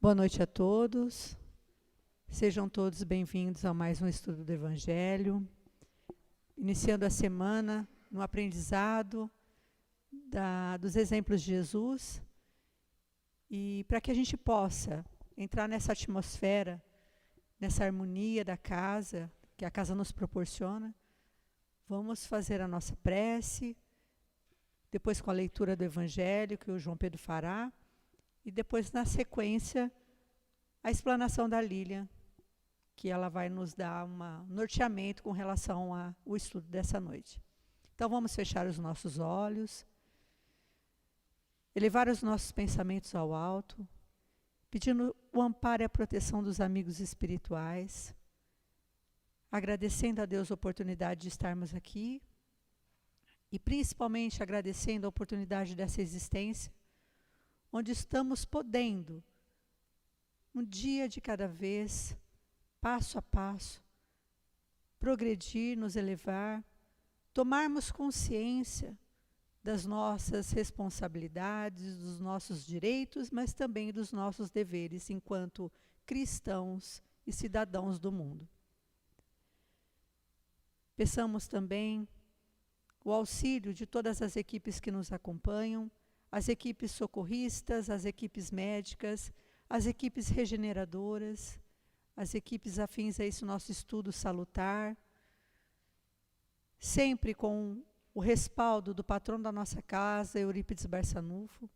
Boa noite a todos. Sejam todos bem-vindos a mais um estudo do Evangelho. Iniciando a semana no aprendizado dos exemplos de Jesus. E para que a gente possa entrar nessa atmosfera, nessa harmonia da casa, que a casa nos proporciona, vamos fazer a nossa prece, depois com a leitura do Evangelho, que o João Pedro fará, e depois, na sequência, a explanação da Lilian, que ela vai nos dar um norteamento com relação ao estudo dessa noite. Então, vamos fechar os nossos olhos, elevar os nossos pensamentos ao alto, pedindo o amparo e a proteção dos amigos espirituais, agradecendo a Deus a oportunidade de estarmos aqui e principalmente agradecendo a oportunidade dessa existência, onde estamos podendo, um dia de cada vez, passo a passo, progredir, nos elevar, tomarmos consciência das nossas responsabilidades, dos nossos direitos, mas também dos nossos deveres enquanto cristãos e cidadãos do mundo. Peçamos também o auxílio de todas as equipes que nos acompanham, as equipes socorristas, as equipes médicas, as equipes regeneradoras, as equipes afins a esse nosso estudo salutar, sempre com o respaldo do patrono da nossa casa, Eurípides Barçanufo,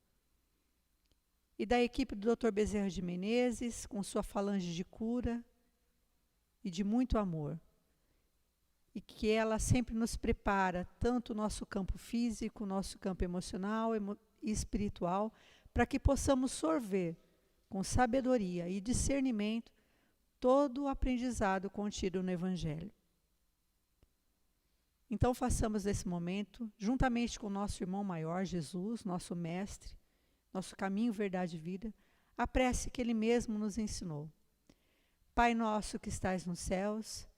e da equipe do Dr. Bezerra de Menezes, com sua falange de cura e de muito amor. E que ela sempre nos prepara, tanto o nosso campo físico, o nosso campo emocional e espiritual, para que possamos sorver com sabedoria e discernimento todo o aprendizado contido no Evangelho. Então façamos esse momento, juntamente com o nosso irmão maior, Jesus, nosso mestre, nosso caminho, verdade e vida, a prece que ele mesmo nos ensinou. Pai nosso que estais nos céus,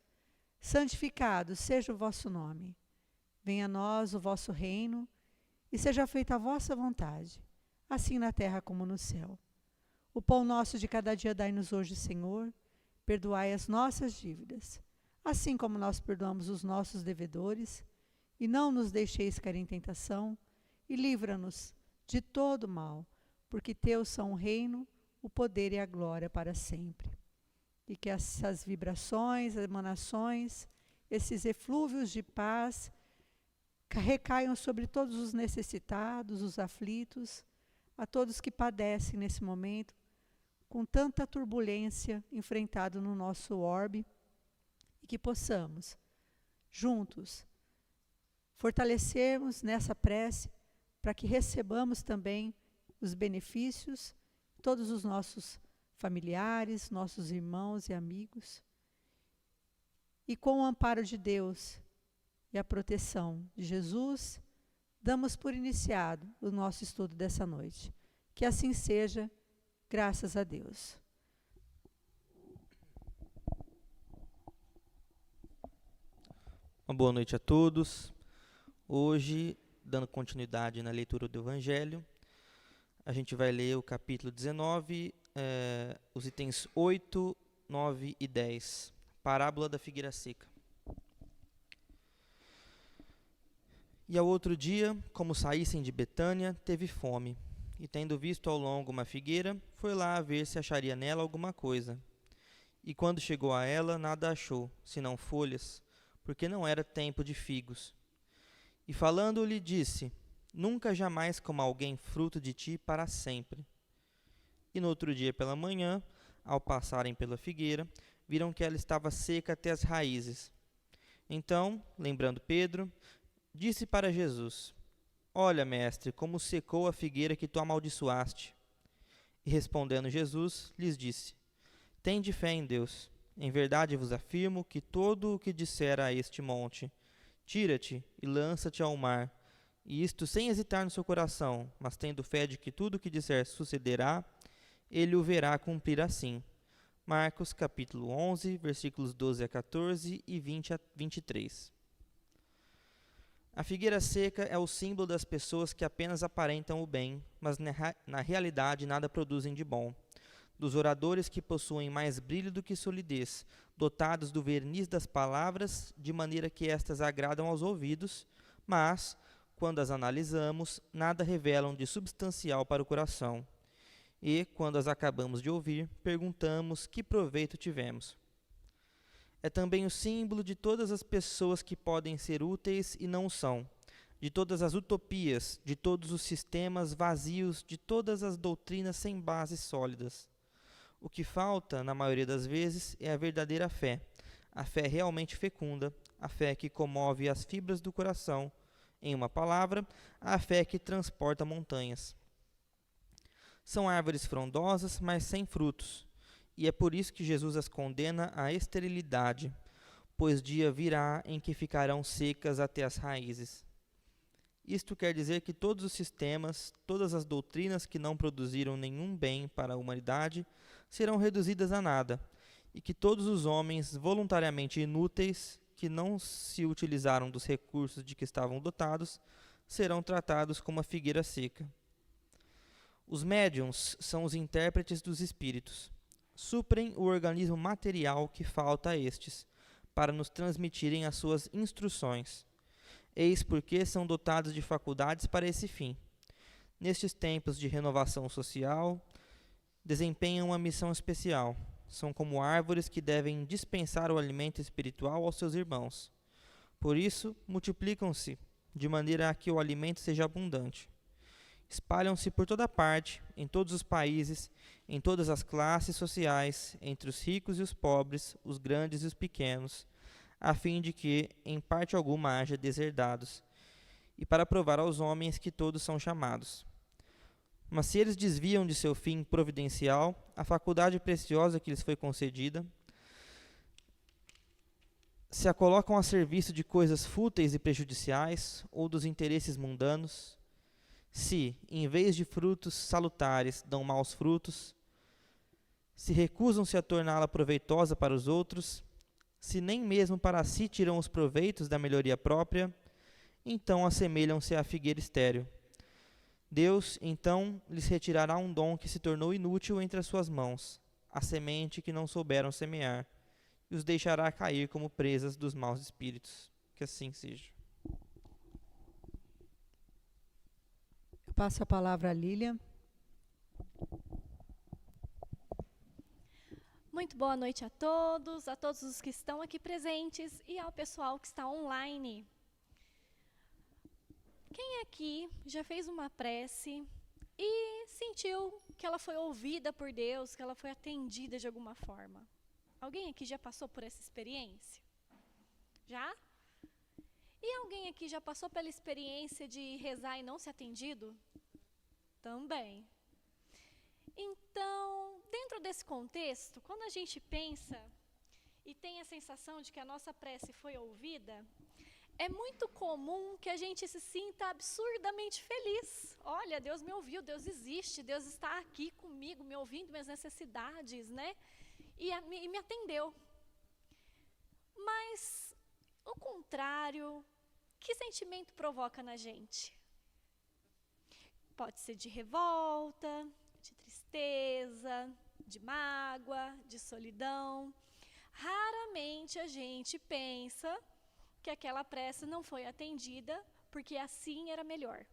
santificado seja o vosso nome. Venha a nós o vosso reino e seja feita a vossa vontade, assim na terra como no céu. O pão nosso de cada dia dai-nos hoje, Senhor. Perdoai as nossas dívidas, assim como nós perdoamos os nossos devedores, e não nos deixeis cair em tentação, e livra-nos de todo mal, porque teus são o reino, o poder e a glória para sempre. E que essas vibrações, emanações, esses eflúvios de paz recaiam sobre todos os necessitados, os aflitos, a todos que padecem nesse momento, com tanta turbulência enfrentado no nosso orbe, e que possamos, juntos, fortalecermos nessa prece, para que recebamos também os benefícios, todos os nossos familiares, nossos irmãos e amigos, e com o amparo de Deus e a proteção de Jesus, damos por iniciado o nosso estudo dessa noite. Que assim seja, graças a Deus. Uma boa noite a todos. Hoje, dando continuidade na leitura do Evangelho, a gente vai ler o capítulo 19, os itens 8, 9 e 10. Parábola da figueira seca. E ao outro dia, como saíssem de Betânia, teve fome. E tendo visto ao longo uma figueira, foi lá a ver se acharia nela alguma coisa. E quando chegou a ela, nada achou, senão folhas, porque não era tempo de figos. E falando-lhe, disse: Nunca jamais coma alguém fruto de ti para sempre. E no outro dia pela manhã, ao passarem pela figueira, viram que ela estava seca até as raízes. Então, lembrando Pedro, disse para Jesus: Olha, mestre, como secou a figueira que tu amaldiçoaste. E respondendo Jesus, lhes disse: Tende fé em Deus. Em verdade vos afirmo que todo o que disser a este monte, tira-te e lança-te ao mar, e isto sem hesitar no seu coração, mas tendo fé de que tudo o que disser sucederá, ele o verá cumprir assim. Marcos capítulo 11, versículos 12 a 14 e 20 a 23. A figueira seca é o símbolo das pessoas que apenas aparentam o bem, mas na realidade nada produzem de bom. dos oradores que possuem mais brilho do que solidez, dotados do verniz das palavras, de maneira que estas agradam aos ouvidos, mas, quando as analisamos, nada revelam de substancial para o coração. E, quando as acabamos de ouvir, perguntamos que proveito tivemos. É também o símbolo de todas as pessoas que podem ser úteis e não são, de todas as utopias, de todos os sistemas vazios, de todas as doutrinas sem bases sólidas. O que falta, na maioria das vezes, é a verdadeira fé, a fé realmente fecunda, a fé que comove as fibras do coração, em uma palavra, a fé que transporta montanhas. São árvores frondosas, mas sem frutos, e é por isso que Jesus as condena à esterilidade, pois dia virá em que ficarão secas até as raízes. Isto quer dizer que todos os sistemas, todas as doutrinas que não produziram nenhum bem para a humanidade, serão reduzidas a nada, e que todos os homens voluntariamente inúteis, que não se utilizaram dos recursos de que estavam dotados, serão tratados como a figueira seca. Os médiuns são os intérpretes dos espíritos. Suprem o organismo material que falta a estes, para nos transmitirem as suas instruções. Eis porque são dotados de faculdades para esse fim. Nestes tempos de renovação social, desempenham uma missão especial. São como árvores que devem dispensar o alimento espiritual aos seus irmãos. Por isso, multiplicam-se, de maneira a que o alimento seja abundante. Espalham-se por toda parte, em todos os países, em todas as classes sociais, entre os ricos e os pobres, os grandes e os pequenos, a fim de que, em parte alguma, haja deserdados, e para provar aos homens que todos são chamados. Mas se eles desviam de seu fim providencial, a faculdade preciosa que lhes foi concedida, se a colocam a serviço de coisas fúteis e prejudiciais, ou dos interesses mundanos, se, em vez de frutos salutares, dão maus frutos, se recusam-se a torná-la proveitosa para os outros, se nem mesmo para si tiram os proveitos da melhoria própria, então assemelham-se à figueira estéril. Deus, então, lhes retirará um dom que se tornou inútil entre as suas mãos, a semente que não souberam semear, e os deixará cair como presas dos maus espíritos. Que assim seja. Eu passo a palavra à Lília. Muito boa noite a todos os que estão aqui presentes e ao pessoal que está online. Quem aqui já fez uma prece e sentiu que ela foi ouvida por Deus, que ela foi atendida de alguma forma? Alguém aqui já passou por essa experiência? Já? E alguém aqui já passou pela experiência de rezar e não ser atendido? Também. Então, dentro desse contexto, quando a gente pensa e tem a sensação de que a nossa prece foi ouvida, é muito comum que a gente se sinta absurdamente feliz. Olha, Deus me ouviu, Deus existe, Deus está aqui comigo, me ouvindo minhas necessidades, né? E me atendeu. Mas, o contrário, que sentimento provoca na gente? Pode ser de revolta, de tristeza, de mágoa, de solidão. Raramente a gente pensa que aquela prece não foi atendida porque assim era melhor.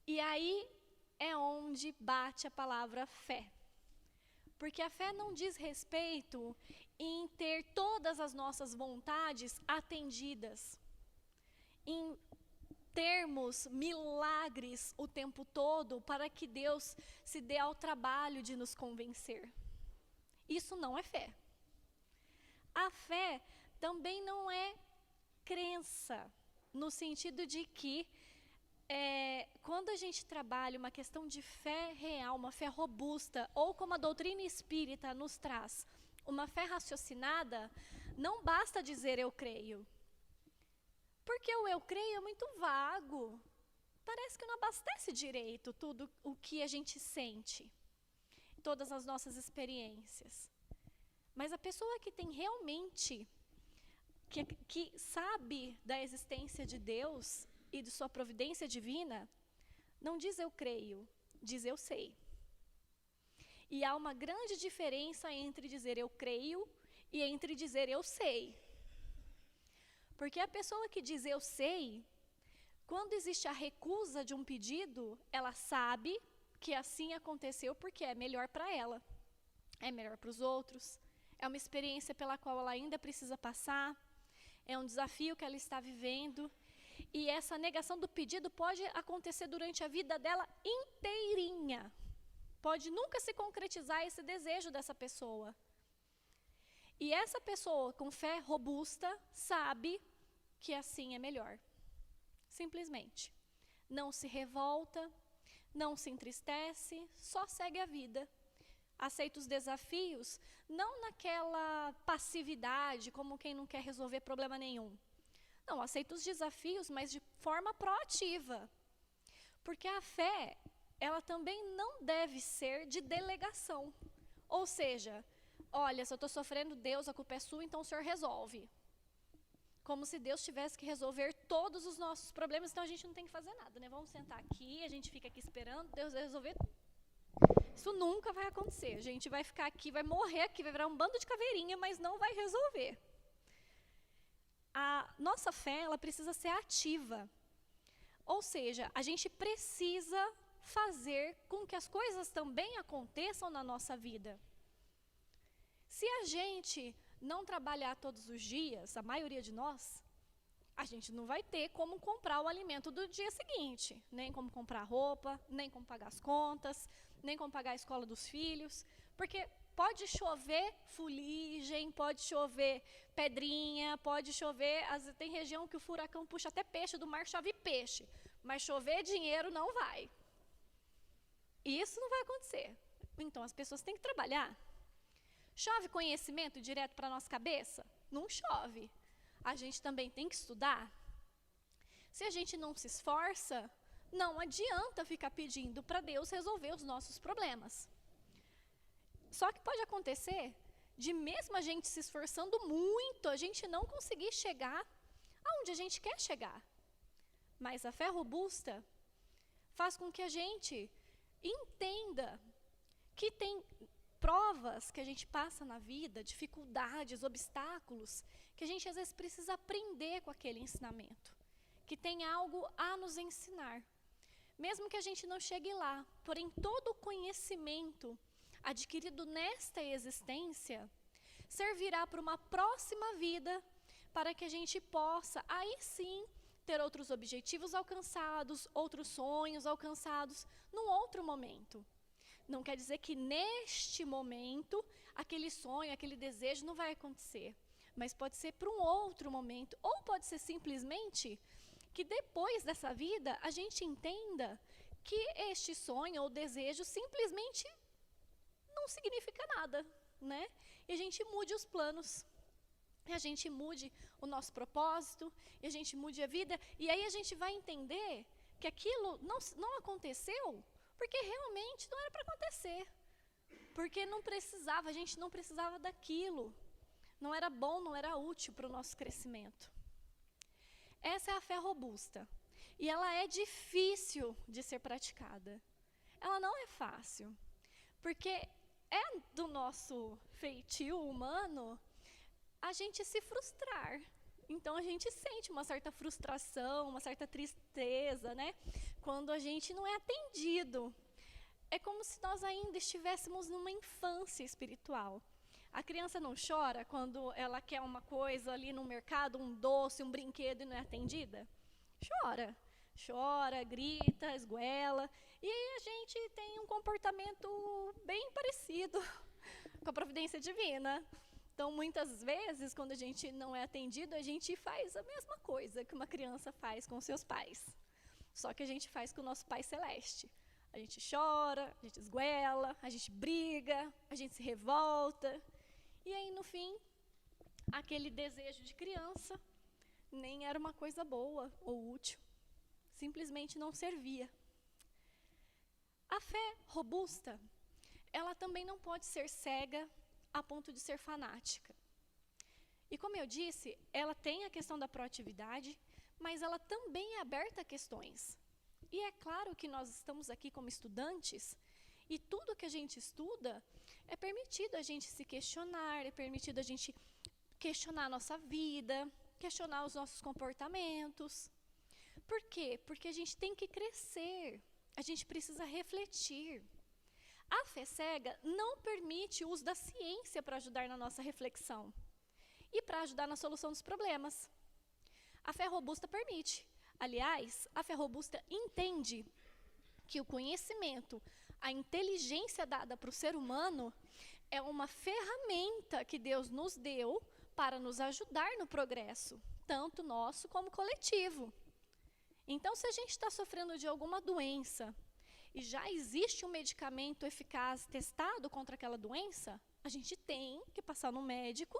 E aí é onde bate a palavra fé. Porque a fé não diz respeito em ter todas as nossas vontades atendidas, em termos milagres o tempo todo para que Deus se dê ao trabalho de nos convencer. Isso não é fé. A fé também não é crença, no sentido de que quando a gente trabalha uma questão de fé real, uma fé robusta, ou como a doutrina espírita nos traz, uma fé raciocinada, não basta dizer eu creio. Porque o eu creio é muito vago. Parece que não abastece direito tudo o que a gente sente, todas as nossas experiências. Mas a pessoa que tem realmente, que sabe da existência de Deus e de sua providência divina, não diz eu creio, diz eu sei. E há uma grande diferença entre dizer eu creio e entre dizer eu sei. Porque a pessoa que diz eu sei, quando existe a recusa de um pedido, ela sabe que assim aconteceu porque é melhor para ela, é melhor para os outros, é uma experiência pela qual ela ainda precisa passar, é um desafio que ela está vivendo. E essa negação do pedido pode acontecer durante a vida dela inteirinha. Pode nunca se concretizar esse desejo dessa pessoa. E essa pessoa com fé robusta sabe que assim é melhor. Simplesmente. Não se revolta, não se entristece, só segue a vida. Aceita os desafios, não naquela passividade, como quem não quer resolver problema nenhum. Não, aceita os desafios, mas de forma proativa. Porque a fé, ela também não deve ser de delegação. Ou seja, olha, se eu estou sofrendo, Deus, a culpa é sua, então o Senhor resolve. Como se Deus tivesse que resolver todos os nossos problemas, então a gente não tem que fazer nada, né? Vamos sentar aqui, a gente fica aqui esperando, Deus vai resolver. Isso nunca vai acontecer. A gente vai ficar aqui, vai morrer aqui, vai virar um bando de caveirinha, mas não vai resolver. A nossa fé, ela precisa ser ativa. Ou seja, a gente precisa fazer com que as coisas também aconteçam na nossa vida. Se a gente não trabalhar todos os dias, a maioria de nós, a gente não vai ter como comprar o alimento do dia seguinte, nem como comprar roupa, nem como pagar as contas, nem como pagar a escola dos filhos, porque pode chover fuligem, pode chover pedrinha, pode chover, tem região que o furacão puxa até peixe do mar, chove peixe, mas chover dinheiro não vai. Isso não vai acontecer. Então as pessoas têm que trabalhar. Chove conhecimento direto para a nossa cabeça? Não chove. A gente também tem que estudar. Se a gente não se esforça, não adianta ficar pedindo para Deus resolver os nossos problemas. Só que pode acontecer de mesmo a gente se esforçando muito, a gente não conseguir chegar aonde a gente quer chegar. Mas a fé robusta faz com que a gente entenda que tem provas que a gente passa na vida, dificuldades, obstáculos, que a gente às vezes precisa aprender com aquele ensinamento, que tem algo a nos ensinar. Mesmo que a gente não chegue lá, porém todo o conhecimento adquirido nesta existência servirá para uma próxima vida, para que a gente possa, aí sim, ter outros objetivos alcançados, outros sonhos alcançados, num outro momento. Não quer dizer que neste momento, aquele sonho, aquele desejo não vai acontecer. Mas pode ser para um outro momento. Ou pode ser simplesmente que depois dessa vida, a gente entenda que este sonho ou desejo simplesmente não significa nada, né? E a gente mude os planos. E a gente mude o nosso propósito. E a gente mude a vida. E aí a gente vai entender que aquilo não aconteceu porque realmente não era para acontecer. Porque não precisava, a gente não precisava daquilo. Não era bom, não era útil para o nosso crescimento. Essa é a fé robusta. E ela é difícil de ser praticada. Ela não é fácil. Porque é do nosso feitio humano a gente se frustrar. Então a gente sente uma certa frustração, uma certa tristeza, né? Quando a gente não é atendido. É como se nós ainda estivéssemos numa infância espiritual. A criança não chora quando ela quer uma coisa ali no mercado, um doce, um brinquedo e não é atendida? Chora. Chora, grita, esguela. E a gente tem um comportamento bem parecido com a providência divina. Então, muitas vezes, quando a gente não é atendido, a gente faz a mesma coisa que uma criança faz com seus pais. Só que a gente faz com o nosso Pai Celeste. A gente chora, a gente esguela, a gente briga, a gente se revolta. E aí, no fim, aquele desejo de criança nem era uma coisa boa ou útil. Simplesmente não servia. A fé robusta, ela também não pode ser cega a ponto de ser fanática. E como eu disse, ela tem a questão da proatividade, mas ela também é aberta a questões. E é claro que nós estamos aqui como estudantes, e tudo que a gente estuda, é permitido a gente se questionar, é permitido a gente questionar a nossa vida, questionar os nossos comportamentos. Por quê? Porque a gente tem que crescer, a gente precisa refletir. A fé cega não permite o uso da ciência para ajudar na nossa reflexão e para ajudar na solução dos problemas. A fé robusta permite. Aliás, a fé robusta entende que o conhecimento, a inteligência dada para o ser humano é uma ferramenta que Deus nos deu para nos ajudar no progresso, tanto nosso como coletivo. Então, se a gente está sofrendo de alguma doença e já existe um medicamento eficaz testado contra aquela doença, a gente tem que passar no médico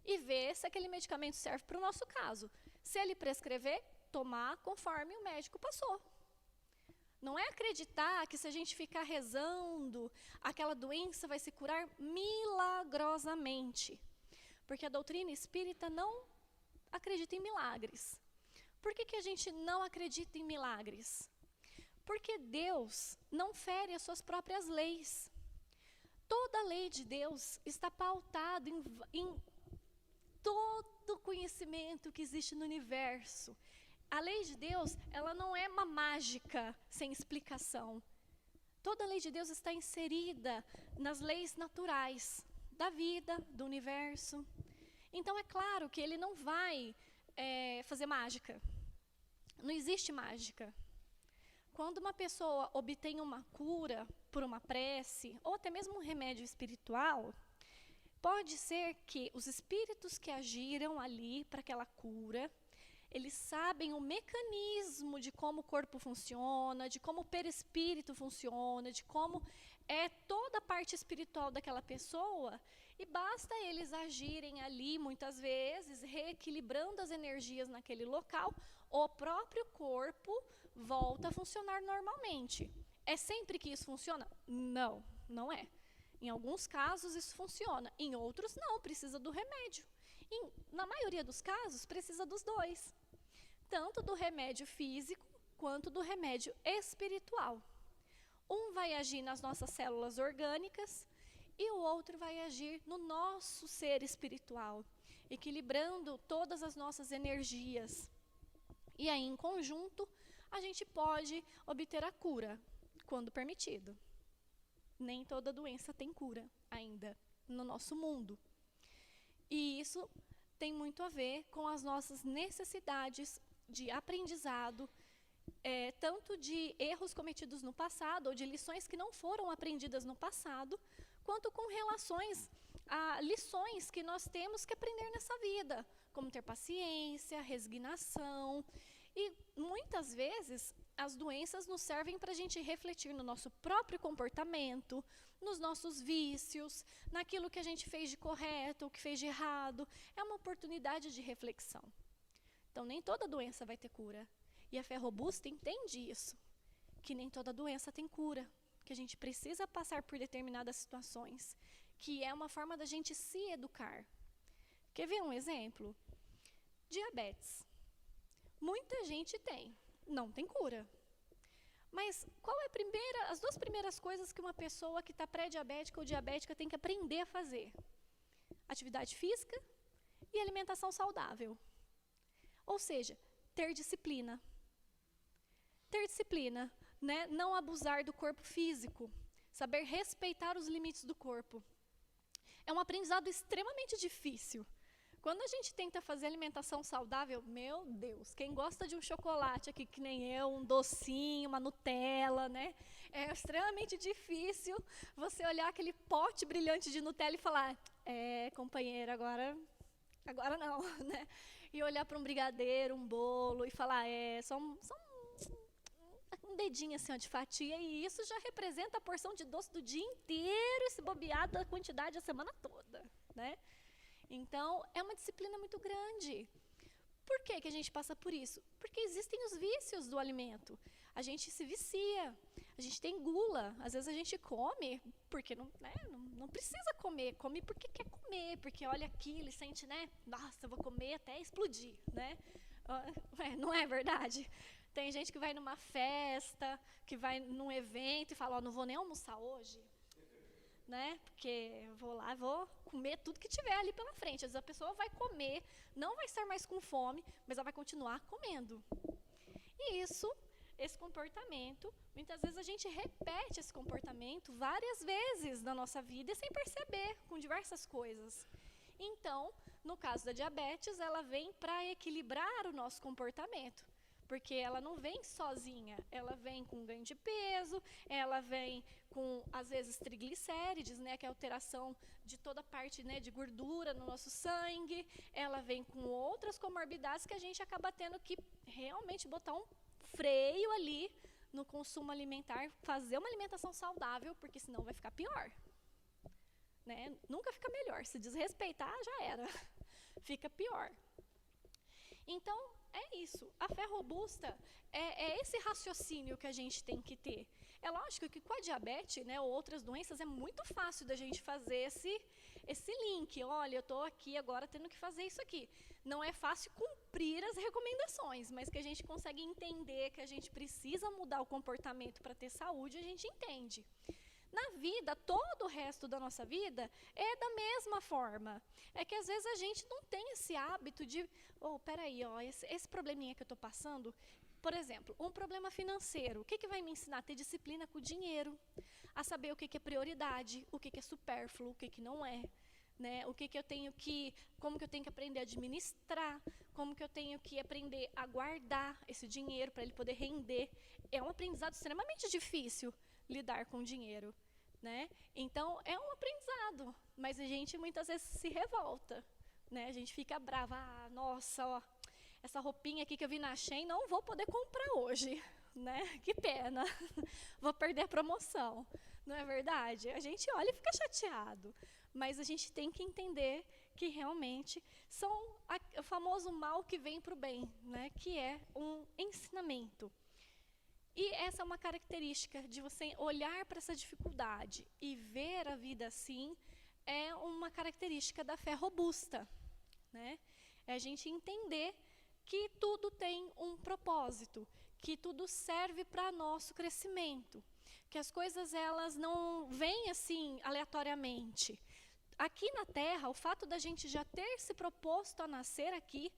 e ver se aquele medicamento serve para o nosso caso. Se ele prescrever, tomar conforme o médico passou. Não é acreditar que se a gente ficar rezando, aquela doença vai se curar milagrosamente. Porque a doutrina espírita não acredita em milagres. Por que a gente não acredita em milagres? Porque Deus não fere as suas próprias leis. Toda a lei de Deus está pautada em todo o conhecimento que existe no universo. A lei de Deus, ela não é uma mágica sem explicação. Toda a lei de Deus está inserida nas leis naturais da vida, do universo. Então, é claro que ele não vai fazer mágica. Não existe mágica. Quando uma pessoa obtém uma cura por uma prece, ou até mesmo um remédio espiritual, pode ser que os espíritos que agiram ali para aquela cura, eles sabem o mecanismo de como o corpo funciona, de como o perispírito funciona, de como é toda a parte espiritual daquela pessoa, e basta eles agirem ali, muitas vezes, reequilibrando as energias naquele local, o próprio corpo volta a funcionar normalmente. É sempre que isso funciona? Não, não é. Em alguns casos isso funciona, em outros não, precisa do remédio. Na maioria dos casos, precisa dos dois. Tanto do remédio físico, quanto do remédio espiritual. Um vai agir nas nossas células orgânicas e o outro vai agir no nosso ser espiritual, equilibrando todas as nossas energias. E aí, em conjunto, a gente pode obter a cura, quando permitido. Nem toda doença tem cura ainda no nosso mundo. E isso tem muito a ver com as nossas necessidades de aprendizado, tanto de erros cometidos no passado, ou de lições que não foram aprendidas no passado, quanto com relações a lições que nós temos que aprender nessa vida, como ter paciência, resignação. E muitas vezes as doenças nos servem para a gente refletir no nosso próprio comportamento, nos nossos vícios, naquilo que a gente fez de correto, o que fez de errado. É uma oportunidade de reflexão. Então, nem toda doença vai ter cura. E a fé robusta entende isso, que nem toda doença tem cura, que a gente precisa passar por determinadas situações, que é uma forma da gente se educar. Quer ver um exemplo? Diabetes. Muita gente tem, não tem cura. Mas qual é as duas primeiras coisas que uma pessoa que está pré-diabética ou diabética tem que aprender a fazer? Atividade física e alimentação saudável. Ou seja, ter disciplina. Ter disciplina, né? Não abusar do corpo físico, saber respeitar os limites do corpo. É um aprendizado extremamente difícil. Quando a gente tenta fazer alimentação saudável, meu Deus, quem gosta de um chocolate aqui, que nem eu, um docinho, uma Nutella, né? É extremamente difícil você olhar aquele pote brilhante de Nutella e falar, companheira, agora não, né? E olhar para um brigadeiro, um bolo e falar, só um dedinho assim, ó, de fatia, e isso já representa a porção de doce do dia inteiro, e se bobear da quantidade a semana toda, né? Então, é uma disciplina muito grande. Por que a gente passa por isso? Porque existem os vícios do alimento. A gente se vicia, a gente tem gula. Às vezes a gente come porque não precisa comer. Come porque quer comer, porque olha aquilo e sente, né? Nossa, eu vou comer até explodir, né? Não é verdade? Tem gente que vai numa festa, que vai num evento e fala, não vou nem almoçar hoje. né? Porque eu vou lá, vou comer tudo que tiver ali pela frente. Às vezes a pessoa vai comer, não vai estar mais com fome, mas ela vai continuar comendo. E esse comportamento, muitas vezes a gente repete esse comportamento várias vezes na nossa vida e sem perceber, com diversas coisas. Então, no caso da diabetes, ela vem para equilibrar o nosso comportamento. Porque ela não vem sozinha, ela vem com ganho de peso, ela vem com, às vezes, triglicérides, né, que é a alteração de toda a parte, né, de gordura no nosso sangue, ela vem com outras comorbidades que a gente acaba tendo que realmente botar um freio ali no consumo alimentar, fazer uma alimentação saudável, porque senão vai ficar pior. Né? Nunca fica melhor, se desrespeitar já era, fica pior. Então, é isso. A fé robusta é esse raciocínio que a gente tem que ter. É lógico que com a diabetes, né, ou outras doenças, é muito fácil da gente fazer esse link. Olha, eu estou aqui agora tendo que fazer isso aqui. Não é fácil cumprir as recomendações, mas que a gente consegue entender que a gente precisa mudar o comportamento para ter saúde, a gente entende. Na vida, todo o resto da nossa vida é da mesma forma. É que às vezes a gente não tem esse hábito de, peraí, esse probleminha que eu estou passando, por exemplo, um problema financeiro, o que vai me ensinar? A ter disciplina com o dinheiro, a saber o que é prioridade, o que é supérfluo, o que não é. Né? Como que eu tenho que aprender a administrar, como que eu tenho que aprender a guardar esse dinheiro para ele poder render. É um aprendizado extremamente difícil lidar com dinheiro, né? Então, é um aprendizado, mas a gente muitas vezes se revolta, né? A gente fica brava, nossa, essa roupinha aqui que eu vi na Shein, não vou poder comprar hoje, né? Que pena, vou perder a promoção, não é verdade? A gente olha e fica chateado, mas a gente tem que entender que realmente são o famoso mal que vem para o bem, né? Que é um ensinamento. E essa é uma característica de você olhar para essa dificuldade e ver a vida assim, é uma característica da fé robusta, né? É a gente entender que tudo tem um propósito, que tudo serve para nosso crescimento, que as coisas elas não vêm assim aleatoriamente. Aqui na Terra, o fato da gente já ter se proposto a nascer aqui,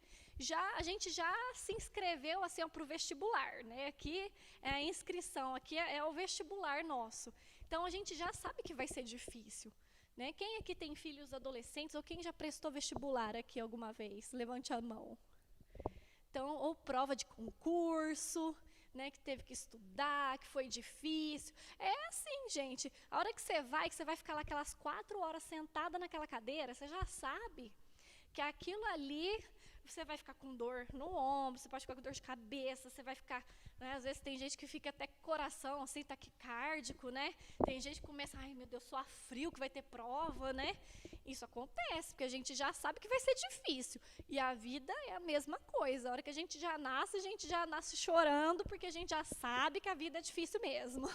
a gente já se inscreveu assim, para o vestibular, né? Aqui é a inscrição, aqui é o vestibular nosso. Então, a gente já sabe que vai ser difícil. Né? Quem aqui tem filhos adolescentes ou quem já prestou vestibular aqui alguma vez? Levante a mão. Então, ou prova de concurso, né, que teve que estudar, que foi difícil. É assim, gente. A hora que você vai ficar lá aquelas 4 horas sentada naquela cadeira, você já sabe que aquilo ali, você vai ficar com dor no ombro, você pode ficar com dor de cabeça, você vai ficar, né, às vezes tem gente que fica até com o coração assim, taquicárdico, né? Tem gente que começa, ai meu Deus, suar frio, que vai ter prova, né? Isso acontece, porque a gente já sabe que vai ser difícil. E a vida é a mesma coisa. A hora que a gente já nasce chorando, porque a gente já sabe que a vida é difícil mesmo.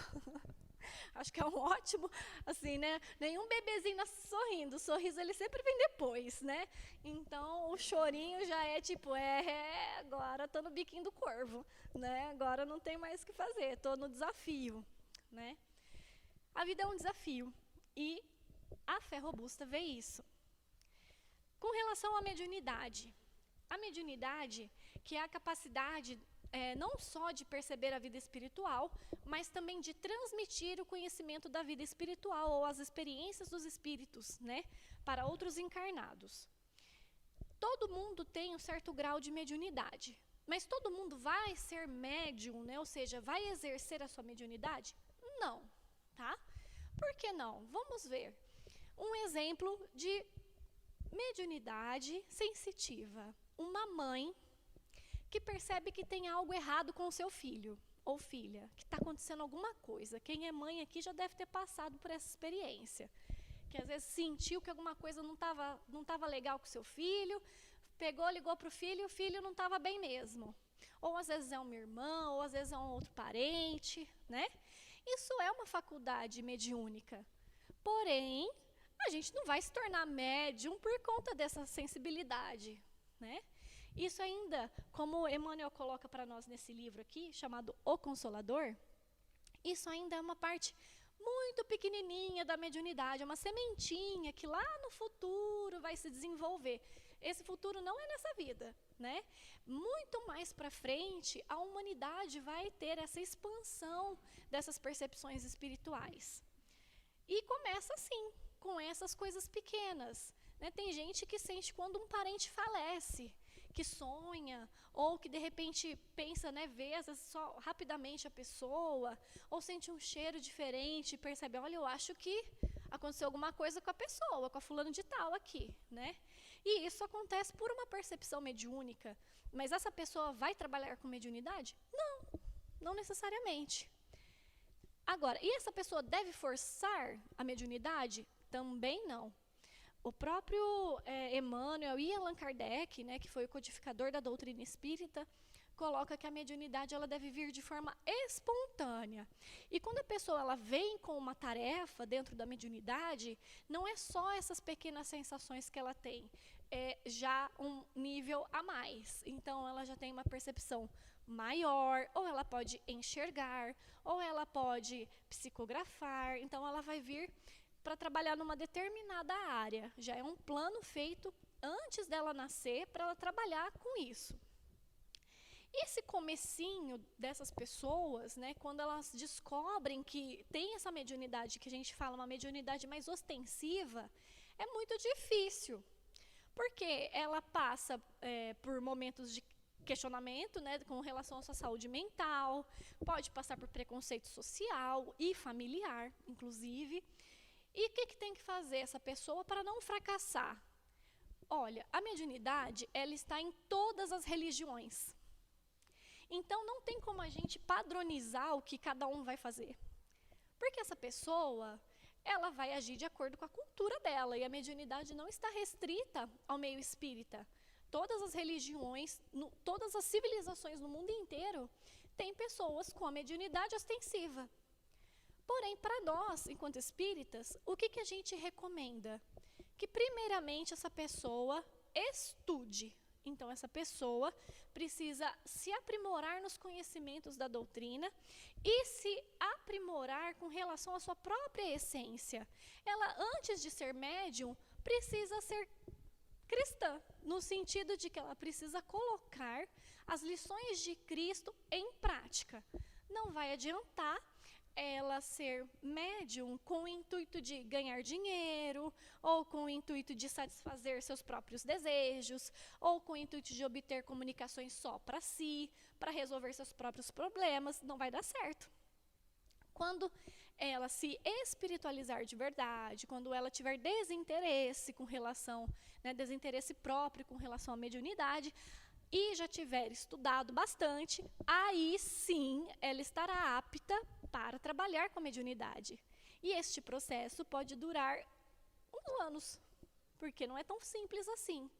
Acho que é um ótimo, assim, né? Nenhum bebezinho nasce sorrindo. O sorriso, ele sempre vem depois, né? Então, o chorinho já é tipo, agora estou no biquinho do corvo, né? Agora não tem mais o que fazer, estou no desafio, né? A vida é um desafio. E a fé robusta vê isso. Com relação à mediunidade. A mediunidade, que é a capacidade não só de perceber a vida espiritual, mas também de transmitir o conhecimento da vida espiritual ou as experiências dos espíritos, né, para outros encarnados. Todo mundo tem um certo grau de mediunidade, mas todo mundo vai ser médium, né, ou seja, vai exercer a sua mediunidade? Não, tá? Por que não? Vamos ver. Um exemplo de mediunidade sensitiva. Uma mãe que percebe que tem algo errado com o seu filho ou filha, que está acontecendo alguma coisa. Quem é mãe aqui já deve ter passado por essa experiência, que às vezes sentiu que alguma coisa não estava legal com o seu filho, ligou para o filho e o filho não estava bem mesmo. Ou às vezes é uma irmã, ou às vezes é um outro parente, né? Isso é uma faculdade mediúnica. Porém, a gente não vai se tornar médium por conta dessa sensibilidade, né? Isso ainda, como Emmanuel coloca para nós nesse livro aqui, chamado O Consolador, isso ainda é uma parte muito pequenininha da mediunidade, é uma sementinha que lá no futuro vai se desenvolver. Esse futuro não é nessa vida, né? Muito mais para frente, a humanidade vai ter essa expansão dessas percepções espirituais. E começa assim, com essas coisas pequenas, né? Tem gente que sente quando um parente falece, que sonha, ou que de repente pensa, né, vê às vezes só rapidamente a pessoa, ou sente um cheiro diferente, percebe, olha, eu acho que aconteceu alguma coisa com a pessoa, com a fulano de tal aqui, né? E isso acontece por uma percepção mediúnica. Mas essa pessoa vai trabalhar com mediunidade? Não, não necessariamente. Agora, e essa pessoa deve forçar a mediunidade? Também não. O próprio Emmanuel e Allan Kardec, né, que foi o codificador da doutrina espírita, coloca que a mediunidade ela deve vir de forma espontânea. E quando a pessoa ela vem com uma tarefa dentro da mediunidade, não é só essas pequenas sensações que ela tem, é já um nível a mais. Então, ela já tem uma percepção maior, ou ela pode enxergar, ou ela pode psicografar. Então, ela vai vir para trabalhar numa determinada área. Já é um plano feito antes dela nascer para ela trabalhar com isso. Esse comecinho dessas pessoas, né, quando elas descobrem que tem essa mediunidade, que a gente fala uma mediunidade mais ostensiva, é muito difícil. Porque ela passa por momentos de questionamento, né, com relação à sua saúde mental, pode passar por preconceito social e familiar, inclusive. E o que tem que fazer essa pessoa para não fracassar? Olha, a mediunidade, ela está em todas as religiões. Então, não tem como a gente padronizar o que cada um vai fazer. Porque essa pessoa, ela vai agir de acordo com a cultura dela. E a mediunidade não está restrita ao meio espírita. Todas as religiões, todas as civilizações no mundo inteiro, têm pessoas com a mediunidade ostensiva. Porém, para nós, enquanto espíritas, o que a gente recomenda? Que, primeiramente, essa pessoa estude. Então, essa pessoa precisa se aprimorar nos conhecimentos da doutrina e se aprimorar com relação à sua própria essência. Ela, antes de ser médium, precisa ser cristã, no sentido de que ela precisa colocar as lições de Cristo em prática. Não vai adiantar ela ser médium com o intuito de ganhar dinheiro, ou com o intuito de satisfazer seus próprios desejos, ou com o intuito de obter comunicações só para si, para resolver seus próprios problemas, não vai dar certo. Quando ela se espiritualizar de verdade, quando ela tiver desinteresse com relação, né, desinteresse próprio com relação à mediunidade, e já tiver estudado bastante, aí sim ela estará apta para trabalhar com a mediunidade. E este processo pode durar uns anos, porque não é tão simples assim.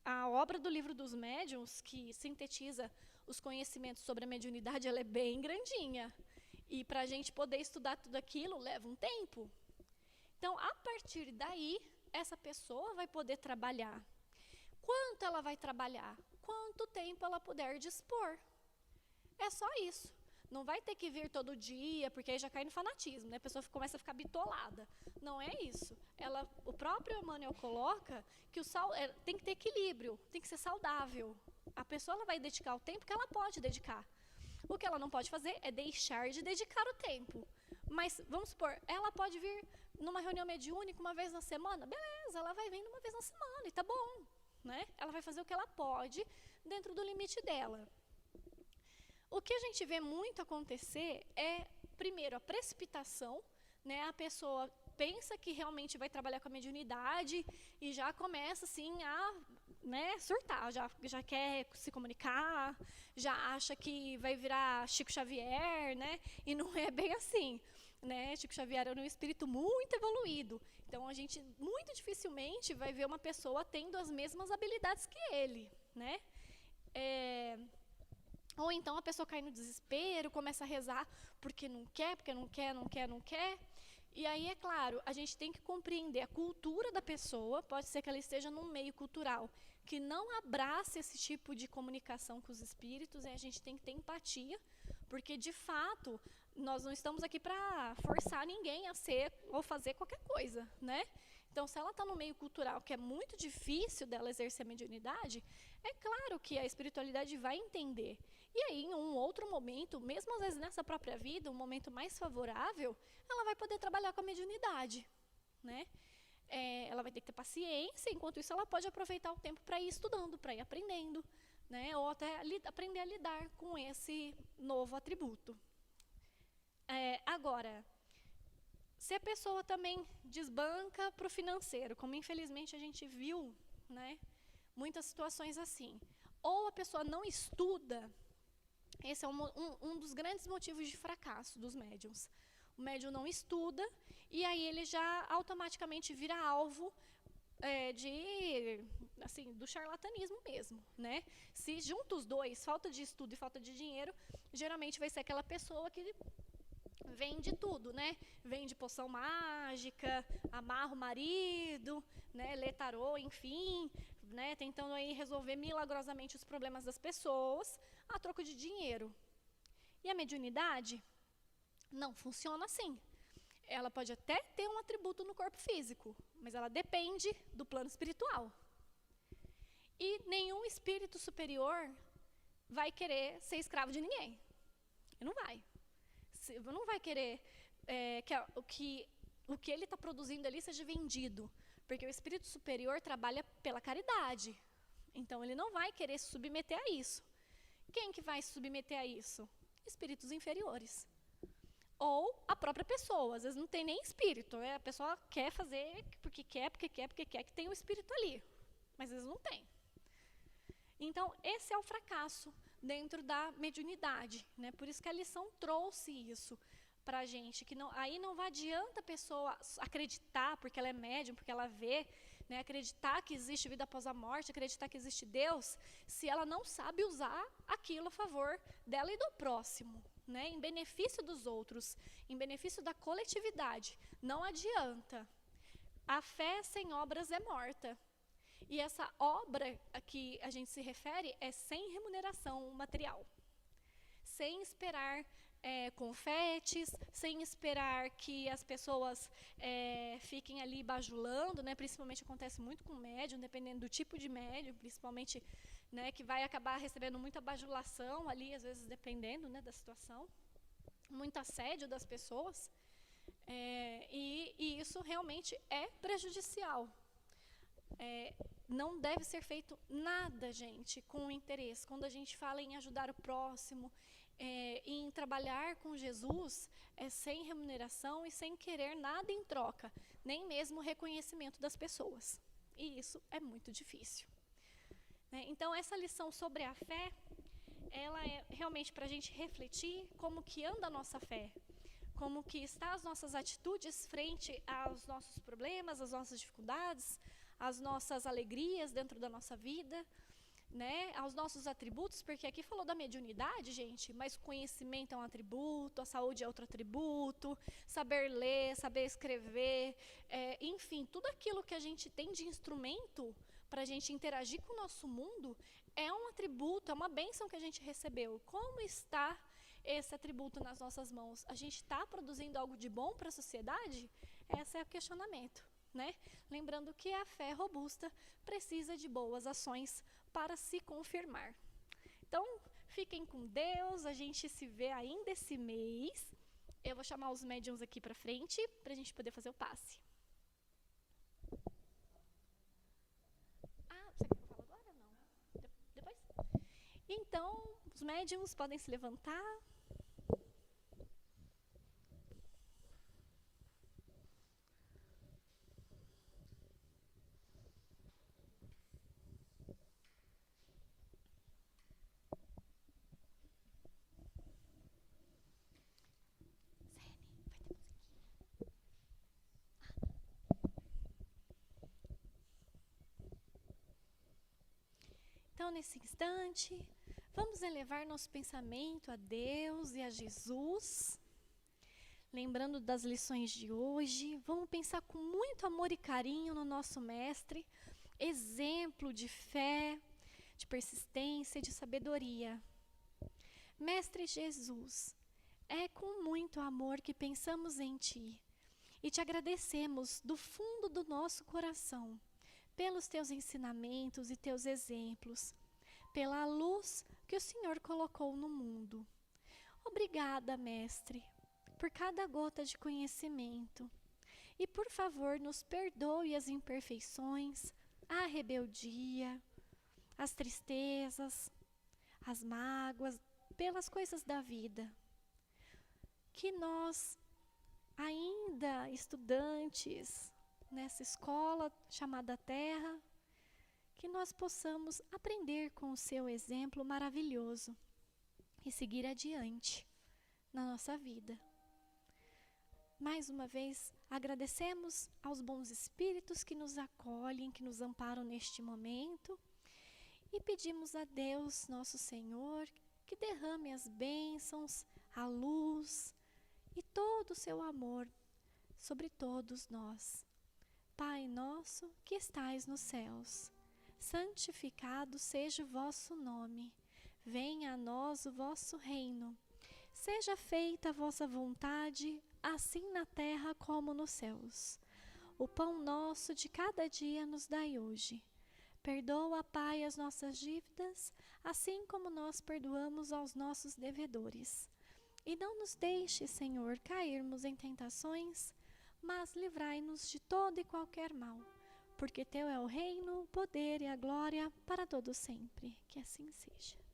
A obra do Livro dos Médiuns, que sintetiza os conhecimentos sobre a mediunidade, ela é bem grandinha. E para a gente poder estudar tudo aquilo, leva um tempo. Então, a partir daí, essa pessoa vai poder trabalhar. Quanto ela vai trabalhar? Quanto tempo ela puder dispor. É só isso. Não vai ter que vir todo dia, porque aí já cai no fanatismo, né? A pessoa começa a ficar bitolada. Não é isso. O próprio Emmanuel coloca que tem que ter equilíbrio, tem que ser saudável. A pessoa ela vai dedicar o tempo que ela pode dedicar. O que ela não pode fazer é deixar de dedicar o tempo. Mas, vamos supor, ela pode vir numa reunião mediúnica uma vez na semana? Beleza, ela vai vindo uma vez na semana e tá bom. Né? Ela vai fazer o que ela pode dentro do limite dela. O que a gente vê muito acontecer é, primeiro, a precipitação, né? A pessoa pensa que realmente vai trabalhar com a mediunidade e já começa assim a, né, surtar, já quer se comunicar, já acha que vai virar Chico Xavier, né? E não é bem assim. Né? Chico Xavier era um espírito muito evoluído. Então, a gente muito dificilmente vai ver uma pessoa tendo as mesmas habilidades que ele. Né? Ou então a pessoa cai no desespero, começa a rezar porque não quer, não quer. E aí, é claro, a gente tem que compreender a cultura da pessoa. Pode ser que ela esteja num meio cultural que não abrace esse tipo de comunicação com os espíritos, e a gente tem que ter empatia, porque, de fato, nós não estamos aqui para forçar ninguém a ser ou fazer qualquer coisa, né? Então, se ela está no meio cultural, que é muito difícil dela exercer a mediunidade, é claro que a espiritualidade vai entender. E aí, em um outro momento, mesmo às vezes nessa própria vida, um momento mais favorável, ela vai poder trabalhar com a mediunidade, né? Ela vai ter que ter paciência, enquanto isso ela pode aproveitar o tempo para ir estudando, para ir aprendendo, né? Ou até aprender a lidar com esse novo atributo. Agora, se a pessoa também desbanca para o financeiro, como infelizmente a gente viu, né, muitas situações assim, ou a pessoa não estuda, esse é um dos grandes motivos de fracasso dos médiuns. O médium não estuda e aí ele já automaticamente vira alvo do charlatanismo mesmo, né? Se junta os dois, falta de estudo e falta de dinheiro, geralmente vai ser aquela pessoa que vende tudo, né? Vende poção mágica, amarra o marido, né? Lê tarô, enfim, né? Tentando aí resolver milagrosamente os problemas das pessoas a troco de dinheiro. E a mediunidade não funciona assim. Ela pode até ter um atributo no corpo físico, mas ela depende do plano espiritual. E nenhum espírito superior vai querer ser escravo de ninguém. Ele não vai. Não vai querer o que ele está produzindo ali seja vendido, porque o espírito superior trabalha pela caridade. Então, ele não vai querer se submeter a isso. Quem que vai se submeter a isso? Espíritos inferiores. Ou a própria pessoa. Às vezes não tem nem espírito. A pessoa quer fazer porque quer que tem o espírito ali. Mas às vezes não tem. Então, esse é o fracasso dentro da mediunidade, né? Por isso que a lição trouxe isso para a gente, que aí não adianta a pessoa acreditar, porque ela é médium, porque ela vê, né? Acreditar que existe vida após a morte, acreditar que existe Deus, se ela não sabe usar aquilo a favor dela e do próximo, né? Em benefício dos outros, em benefício da coletividade. Não adianta. A fé sem obras é morta. E essa obra a que a gente se refere é sem remuneração material. Sem esperar confetes, sem esperar que as pessoas fiquem ali bajulando, né? Principalmente acontece muito com médium, dependendo do tipo de médium, principalmente, né, que vai acabar recebendo muita bajulação ali, às vezes dependendo, né, da situação, muito assédio das pessoas, e isso realmente é prejudicial. Não deve ser feito nada, gente, com interesse. Quando a gente fala em ajudar o próximo, em trabalhar com Jesus, é sem remuneração e sem querer nada em troca, nem mesmo o reconhecimento das pessoas. E isso é muito difícil. Então, essa lição sobre a fé, ela é realmente para a gente refletir como que anda a nossa fé, como que estão as nossas atitudes frente aos nossos problemas, às nossas dificuldades, às nossas alegrias dentro da nossa vida, né, aos nossos atributos, porque aqui falou da mediunidade, gente, mas o conhecimento é um atributo, a saúde é outro atributo, saber ler, saber escrever, enfim, tudo aquilo que a gente tem de instrumento para a gente interagir com o nosso mundo é um atributo, é uma bênção que a gente recebeu. Como está esse atributo nas nossas mãos? A gente está produzindo algo de bom para a sociedade? Esse é o questionamento, né? Lembrando que a fé robusta precisa de boas ações para se confirmar. Então, fiquem com Deus, a gente se vê ainda esse mês. Eu vou chamar os médiuns aqui para frente, para a gente poder fazer o passe. Você quer que eu fale agora ou não? Depois? Então, os médiuns podem se levantar. Então, nesse instante, vamos elevar nosso pensamento a Deus e a Jesus, lembrando das lições de hoje. Vamos pensar com muito amor e carinho no nosso Mestre, exemplo de fé, de persistência e de sabedoria. Mestre Jesus, É com muito amor que pensamos em Ti e te agradecemos do fundo do nosso coração pelos Teus ensinamentos e Teus exemplos, pela luz que o Senhor colocou no mundo. Obrigada, Mestre, por cada gota de conhecimento. E, por favor, nos perdoe as imperfeições, a rebeldia, as tristezas, as mágoas, pelas coisas da vida. Que nós, ainda estudantes nessa escola chamada Terra, que nós possamos aprender com o seu exemplo maravilhoso e seguir adiante na nossa vida. Mais uma vez, agradecemos aos bons espíritos que nos acolhem, que nos amparam neste momento e pedimos a Deus, nosso Senhor, que derrame as bênçãos, a luz e todo o seu amor sobre todos nós. Pai nosso que estais nos céus, santificado seja o vosso nome. Venha a nós o vosso reino. Seja feita a vossa vontade, assim na terra como nos céus. O pão nosso de cada dia nos dai hoje. Perdoa, Pai, as nossas dívidas, assim como nós perdoamos aos nossos devedores. E não nos deixe, Senhor, cairmos em tentações, mas livrai-nos de todo e qualquer mal. Porque Teu é o reino, o poder e a glória para todo sempre. Que assim seja.